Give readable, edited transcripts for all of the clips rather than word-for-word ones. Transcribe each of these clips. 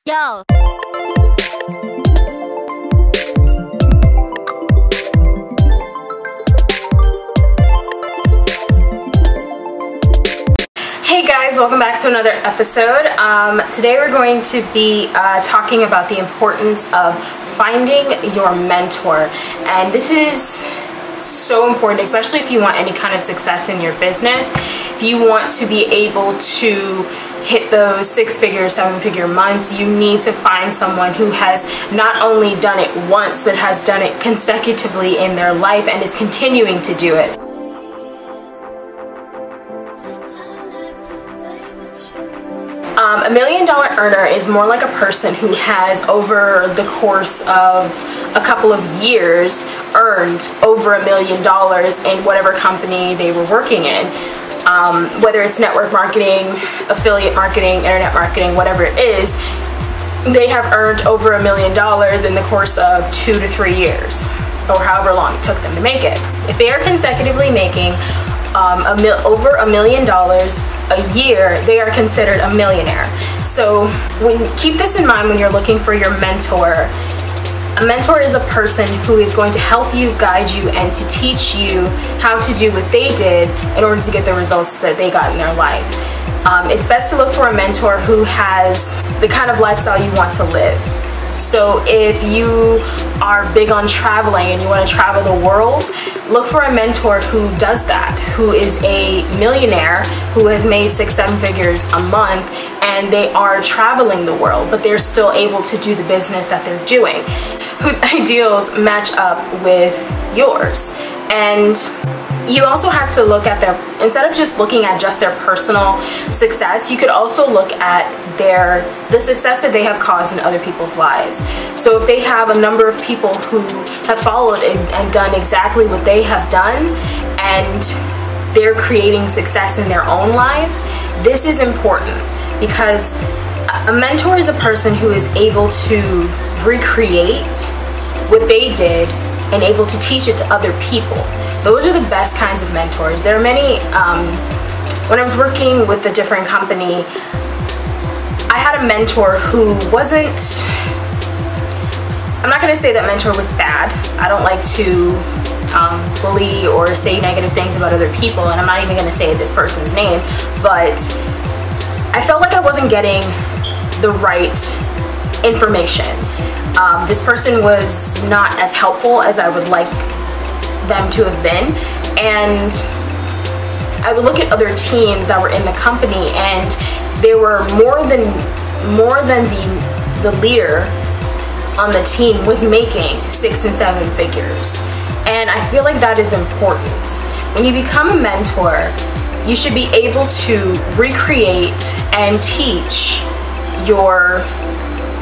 Yo. Hey guys, welcome back to another episode. Today we're going to be talking about the importance of finding your mentor. And this is so important, especially if you want any kind of success in your business. If you want to be able to hit those 6-figure, 7-figure months, you need to find someone who has not only done it once, but has done it consecutively in their life and is continuing to do it. A $1 million earner is more like a person who has, over the course of a couple of years, earned over $1 million in whatever company they were working in. Whether it's network marketing, affiliate marketing, internet marketing, whatever it is, they have earned over $1 million in the course of 2 to 3 years, or however long it took them to make it. If they are consecutively making over $1 million a year, they are considered a millionaire. So keep this in mind when you're looking for your mentor. A mentor is a person who is going to help you, guide you, and to teach you how to do what they did in order to get the results that they got in their life. It's best to look for a mentor who has the kind of lifestyle you want to live. So if you are big on traveling and you want to travel the world, look for a mentor who does that, who is a millionaire, who has made 6-7 figures a month, and they are traveling the world, but they're still able to do the business that they're doing, whose ideals match up with yours. And you also have to look at instead of just looking at just their personal success, you could also look at the success that they have caused in other people's lives. So if they have a number of people who have followed and done exactly what they have done, and they're creating success in their own lives, this is important, because a mentor is a person who is able to recreate what they did and able to teach it to other people. Those are the best kinds of mentors. There are many. When I was working with a different company, I had a mentor who wasn't, I'm not going to say that mentor was bad. I don't like to bully or say negative things about other people, and I'm not even going to say this person's name, but I felt like I wasn't getting the right information. This person was not as helpful as I would like them to have been, and I would look at other teams that were in the company, and they were more than the leader on the team was making 6 and 7 figures. And I feel like that is important. When you become a mentor, you should be able to recreate and teach your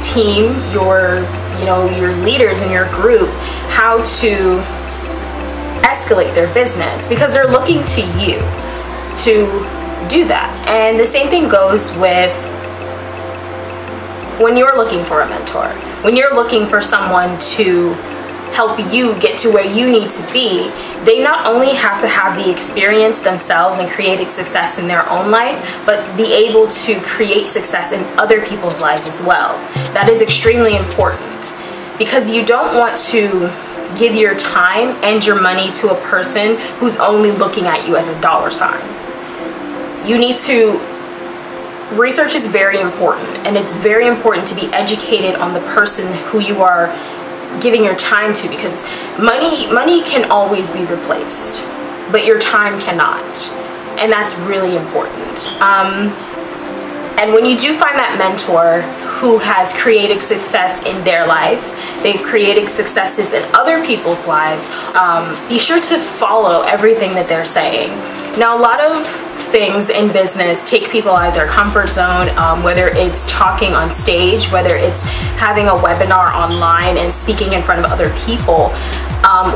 team, your leaders in your group, how to escalate their business, because they're looking to you to do that. And the same thing goes with when you're looking for a mentor. When you're looking for someone to help you get to where you need to be, they not only have to have the experience themselves and creating success in their own life, but be able to create success in other people's lives as well. That is extremely important, because you don't want to give your time and your money to a person who's only looking at you as a dollar sign. You need to, research is very important, and it's very important to be educated on the person who you are giving your time to, because money can always be replaced, but your time cannot, and that's really important. And when you do find that mentor who has created success in their life, they've created successes in other people's lives, be sure to follow everything that they're saying. Now, a lot of things in business take people out of their comfort zone, whether it's talking on stage, whether it's having a webinar online and speaking in front of other people,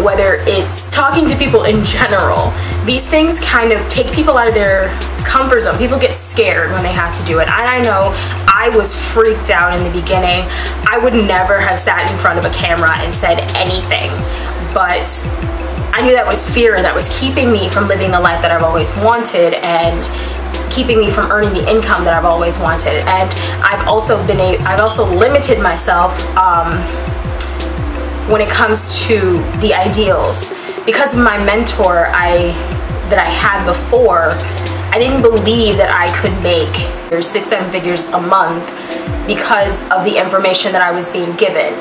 whether it's talking to people in general. These things kind of take people out of their comfort zone. People get scared when they have to do it. And I know I was freaked out in the beginning. I would never have sat in front of a camera and said anything, but I knew that was fear that was keeping me from living the life that I've always wanted and keeping me from earning the income that I've always wanted. And I've also limited myself when it comes to the ideals. Because of my mentor that I had before, I didn't believe that I could make 6-7 figures a month because of the information that I was being given.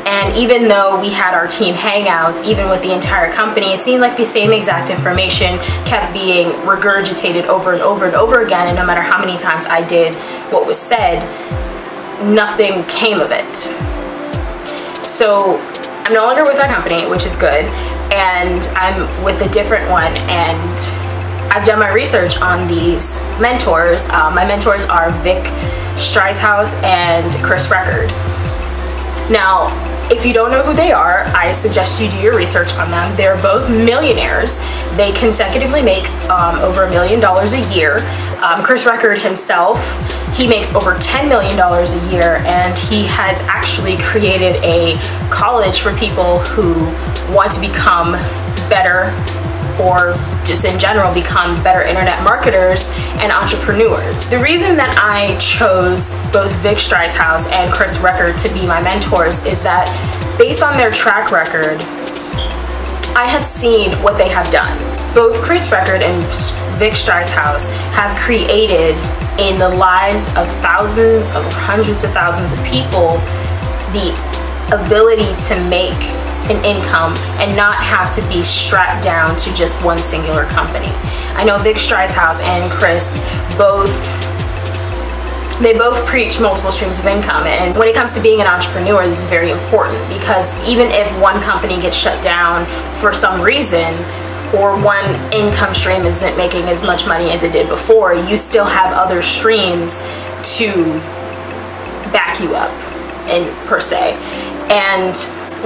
And even though we had our team hangouts, even with the entire company, it seemed like the same exact information kept being regurgitated over and over and over again, and no matter how many times I did what was said, nothing came of it. So I'm no longer with that company, which is good, and I'm with a different one, and I've done my research on these mentors. My mentors are Vic Streishaus and Chris Record. Now, if you don't know who they are, I suggest you do your research on them. They're both millionaires. They consecutively make over $1 million a year. Chris Record himself, he makes over $10 million a year, and he has actually created a college for people who want to become better, or just in general become better internet marketers and entrepreneurs. The reason that I chose both Vic Streishaus and Chris Record to be my mentors is that based on their track record, I have seen what they have done. Both Chris Record and Vic Streishaus have created in the lives of thousands of hundreds of thousands of people the ability to make an income and not have to be strapped down to just one singular company. I know Vic Streishaus and Chris both preach multiple streams of income, and when it comes to being an entrepreneur, this is very important, because even if one company gets shut down for some reason, or one income stream isn't making as much money as it did before, you still have other streams to back you up, per se. And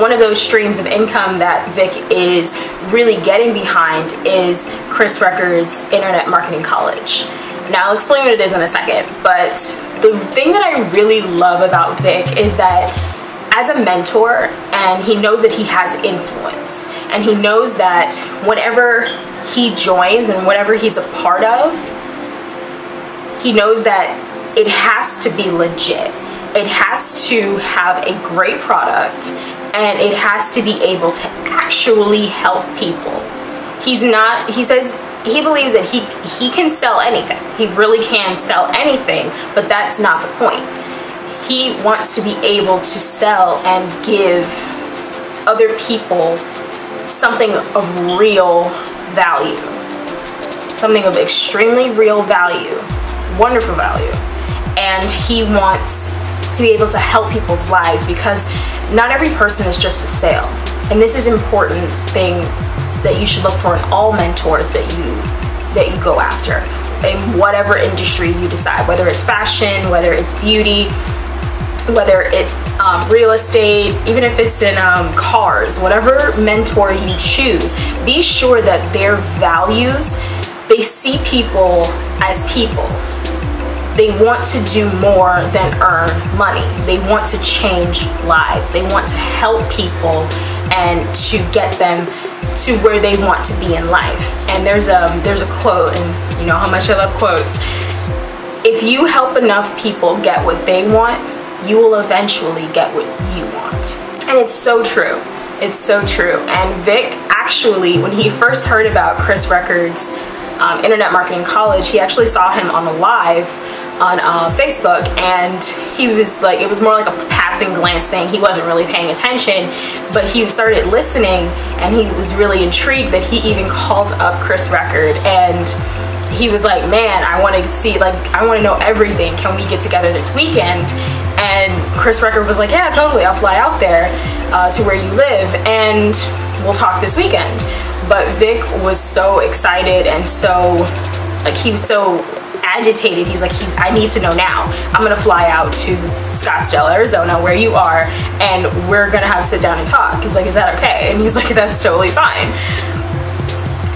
one of those streams of income that Vic is really getting behind is Chris Record's Internet Marketing College. Now I'll explain what it is in a second, but the thing that I really love about Vic is that as a mentor, and he knows that he has influence, and he knows that whatever he joins and whatever he's a part of, he knows that it has to be legit. It has to have a great product, and it has to be able to actually help people. He says he believes that he can sell anything. He really can sell anything, but that's not the point. He wants to be able to sell and give other people something of real value. Something of extremely real value, wonderful value. And he wants to be able to help people's lives, because not every person is just a sale. And this is an important thing that you should look for in all mentors that you go after, in whatever industry you decide, whether it's fashion, whether it's beauty, whether it's real estate, even if it's in cars, whatever mentor you choose, be sure that their values, they see people as people. They want to do more than earn money. They want to change lives. They want to help people and to get them to where they want to be in life. And there's a quote, and you know how much I love quotes. If you help enough people get what they want, you will eventually get what you want. And it's so true. It's so true. And Vic actually, when he first heard about Chris Record's Internet Marketing College, he actually saw him on a live on Facebook, and he was like, it was more like a passing glance thing. He wasn't really paying attention, but he started listening, and he was really intrigued that he even called up Chris Record, and he was like, man, I want to see, like, I want to know everything. Can we get together this weekend? And Chris Record was like, yeah, totally, I'll fly out there to where you live, and we'll talk this weekend. But Vic was so excited, and so, like, he was so agitated. He's like, I need to know now. I'm gonna fly out to Scottsdale, Arizona, where you are, and we're gonna have to sit down and talk. He's like, is that okay? And he's like, that's totally fine.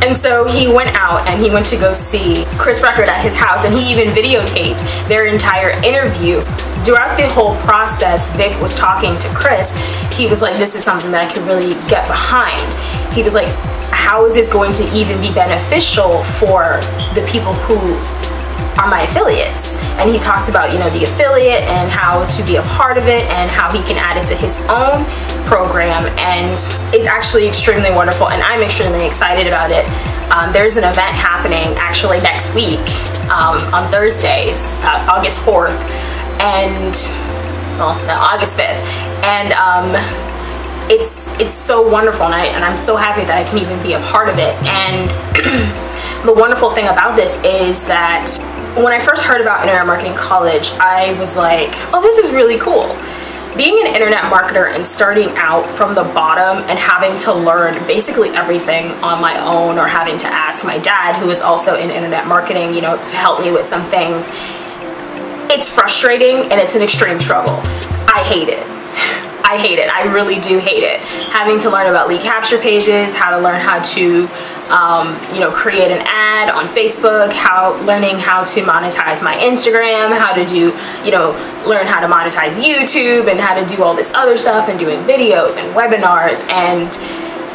And so he went out and he went to go see Chris Record at his house, and he even videotaped their entire interview. Throughout the whole process, Vic was talking to Chris. He was like, this is something that I could really get behind. He was like, how is this going to even be beneficial for the people who are my affiliates. And he talked about, you know, the affiliate and how to be a part of it and how he can add it to his own program. And it's actually extremely wonderful, and I'm extremely excited about it. There's an event happening actually next week on Thursday. It's August 4th and, well, no, August 5th. And it's so wonderful, and I'm so happy that I can even be a part of it. And the wonderful thing about this is that when I first heard about Internet Marketing College, I was like, oh, this is really cool. Being an internet marketer and starting out from the bottom and having to learn basically everything on my own, or having to ask my dad, who is also in internet marketing, you know, to help me with some things, it's frustrating and it's an extreme struggle. I hate it. I hate it. I really do hate it. Having to learn about lead capture pages, how to learn how to, you know, create an ad on Facebook, learning how to monetize my Instagram, how to do, you know, learn how to monetize YouTube, and how to do all this other stuff, and doing videos and webinars, and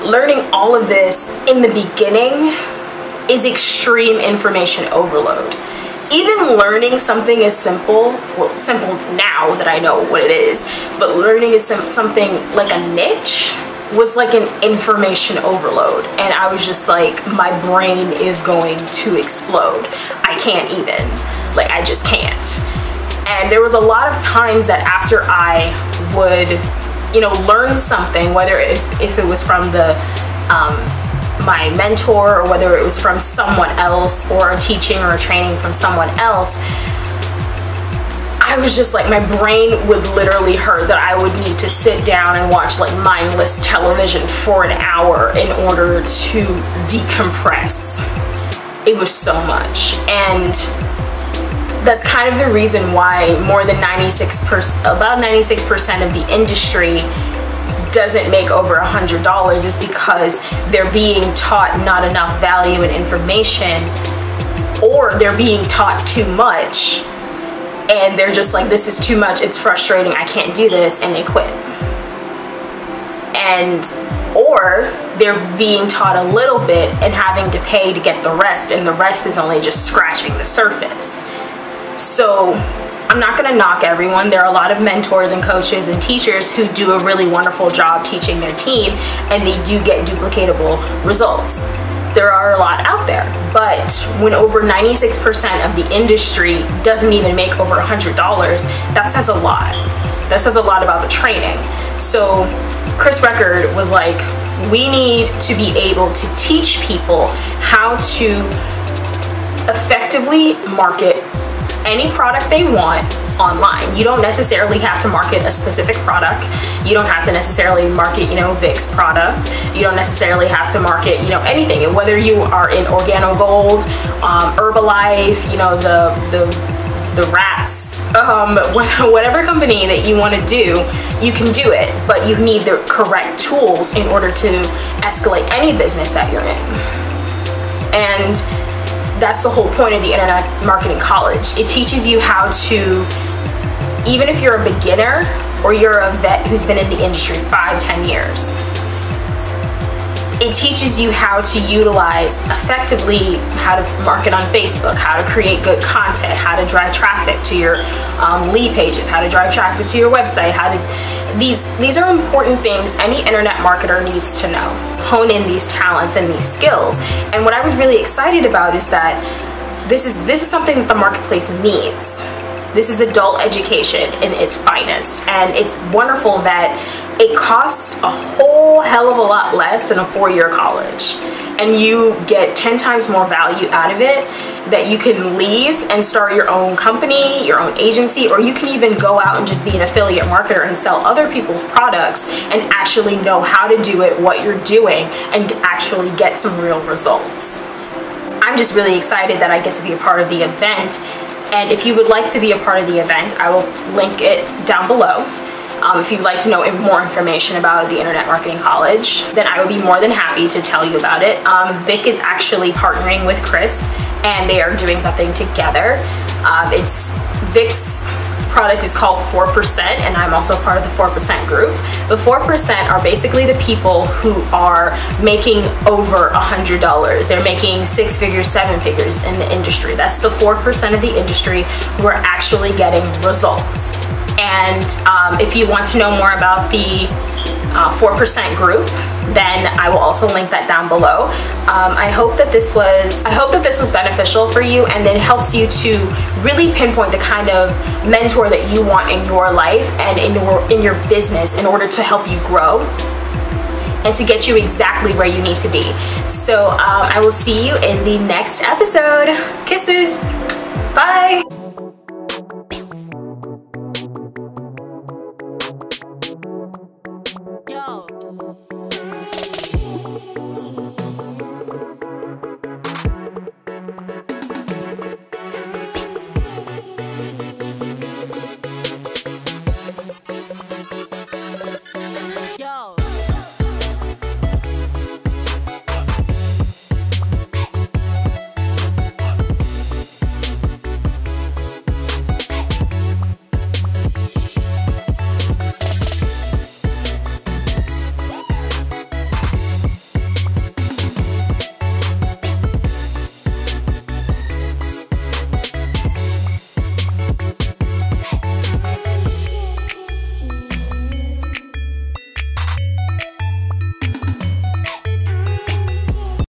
learning all of this in the beginning is extreme information overload. Even learning something as simple, well, simple now that I know what it is, but learning is something like a niche was like an information overload. And I was just like, my brain is going to explode. I can't even, like, I just can't. And there was a lot of times that after I would, you know, learn something, whether if it was from the, my mentor, or whether it was from someone else, or a teaching or a training from someone else, I was just like, my brain would literally hurt that I would need to sit down and watch like mindless television for an hour in order to decompress. It was so much. And that's kind of the reason why more than 96%, about 96% of the industry doesn't make over $100, is because they're being taught not enough value and information, or they're being taught too much and they're just like, this is too much, it's frustrating, I can't do this, and they quit. And or they're being taught a little bit and having to pay to get the rest, and the rest is only just scratching the surface. So I'm not gonna knock everyone. There are a lot of mentors and coaches and teachers who do a really wonderful job teaching their team, and they do get duplicatable results. There are a lot out there, but when over 96% of the industry doesn't even make over $100, that says a lot. That says a lot about the training. So Chris Record was like, we need to be able to teach people how to effectively market any product they want online. You don't necessarily have to market a specific product. You don't have to necessarily market, you know, Vicks product. You don't necessarily have to market, you know, anything. And whether you are in Organogold, Herbalife, you know, the rats, whatever company that you want to do, you can do it, but you need the correct tools in order to escalate any business that you're in. And that's the whole point of the Internet Marketing College. It teaches you how to, even if you're a beginner or you're a vet who's been in the industry 5-10 years, it teaches you how to utilize effectively how to market on Facebook, how to create good content, how to drive traffic to your lead pages, how to drive traffic to your website, how to, these are important things any internet marketer needs to know. Hone in these talents and these skills. And what I was really excited about is that this is something that the marketplace needs. This is adult education in its finest, and it's wonderful that it costs a whole hell of a lot less than a 4-year college, and you get 10 times more value out of it, that you can leave and start your own company, your own agency, or you can even go out and just be an affiliate marketer and sell other people's products and actually know how to do it, what you're doing, and actually get some real results. I'm just really excited that I get to be a part of the event. And if you would like to be a part of the event, I will link it down below. If you'd like to know more information about the Internet Marketing College, then I would be more than happy to tell you about it. Vic is actually partnering with Chris, and they are doing something together. It's Vic's product is called 4%, and I'm also part of the 4% group. The 4% are basically the people who are making over $100. They're making 6 figures, 7 figures in the industry. That's the 4% of the industry who are actually getting results. And if you want to know more about the 4% group, then I will also link that down below. I hope that this was beneficial for you, and then helps you to really pinpoint the kind of mentor that you want in your life and in your business in order to help you grow and to get you exactly where you need to be. So I will see you in the next episode. Kisses. Bye.